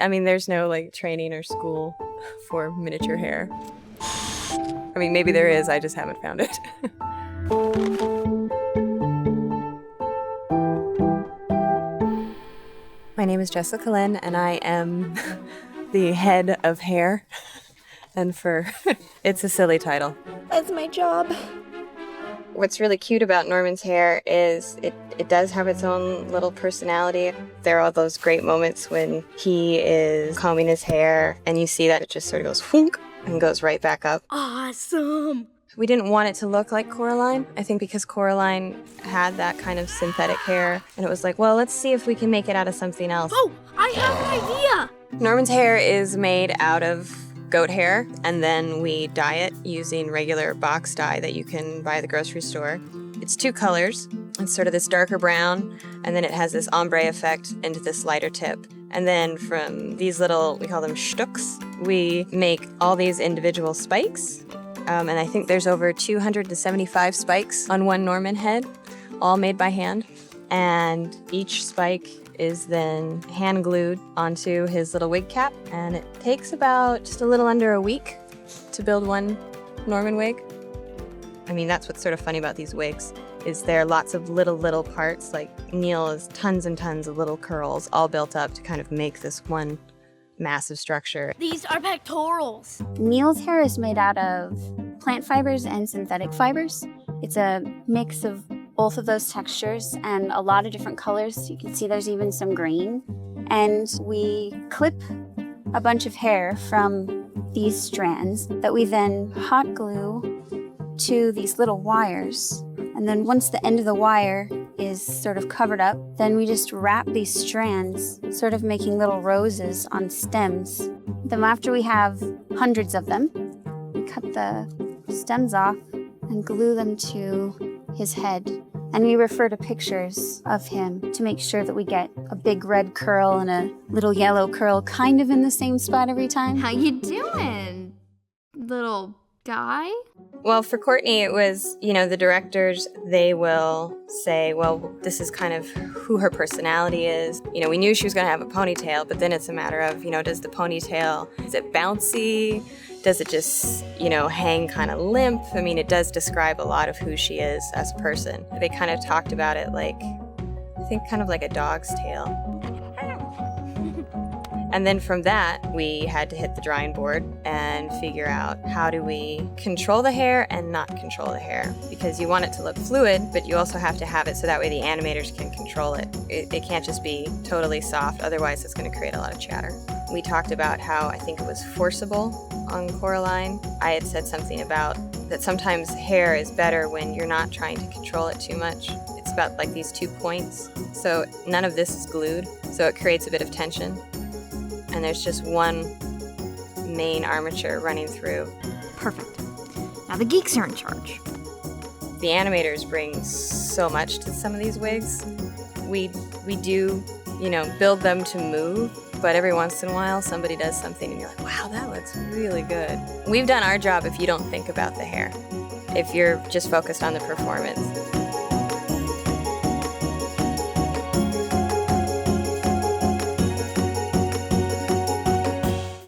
I mean, there's no like training or school for miniature hair. I mean, maybe there is, I just haven't found it. My name is Jessica Lynn, and I am the head of hair and fur. It's a silly title. That's my job. What's really cute about Norman's hair is it does have its own little personality. There are all those great moments when he is combing his hair and you see that it just sort of goes whoonk and goes right back up. Awesome. We didn't want it to look like Coraline. I think because Coraline had that kind of synthetic hair, and it was like, well, let's see if we can make it out of something else. Oh, I have an idea. Norman's hair is made out of goat hair, and then we dye it using regular box dye that you can buy at the grocery store. It's two colors. It's sort of this darker brown, and then it has this ombre effect into this lighter tip. And then from these little, we call them shtuks, we make all these individual spikes. And I think there's over 275 spikes on one Norman head, all made by hand. And each spike is then hand glued onto his little wig cap, and it takes about just a little under a week to build one Norman wig. I mean, that's what's sort of funny about these wigs, is there are lots of little parts, like Neil has tons and tons of little curls all built up to kind of make this one massive structure. These are pectorals. Neil's hair is made out of plant fibers and synthetic fibers. It's a mix of both of those textures and a lot of different colors. You can see there's even some green. And we clip a bunch of hair from these strands that we then hot glue to these little wires. And then once the end of the wire is sort of covered up, then we just wrap these strands, sort of making little roses on stems. Then after we have hundreds of them, we cut the stems off and glue them to his head. And we refer to pictures of him to make sure that we get a big red curl and a little yellow curl kind of in the same spot every time. How you doing, little guy? Well, for Courtney, it was, the directors, they will say, well, this is kind of who her personality is. We knew she was going to have a ponytail, but then it's a matter of, does the ponytail, is it bouncy? Does it just, hang kind of limp? I mean, it does describe a lot of who she is as a person. They kind of talked about it like, I think kind of like a dog's tail. And then from that, we had to hit the drawing board and figure out how do we control the hair and not control the hair. Because you want it to look fluid, but you also have to have it so that way the animators can control it. It can't just be totally soft, otherwise it's going to create a lot of chatter. We talked about how I think it was forcible on Coraline. I had said something about that sometimes hair is better when you're not trying to control it too much. It's about like these 2 points. So none of this is glued, so it creates a bit of tension. And there's just one main armature running through. Perfect. Now the geeks are in charge. The animators bring so much to some of these wigs. We do, build them to move, but every once in a while somebody does something and you're like, wow, that looks really good. We've done our job if you don't think about the hair, if you're just focused on the performance.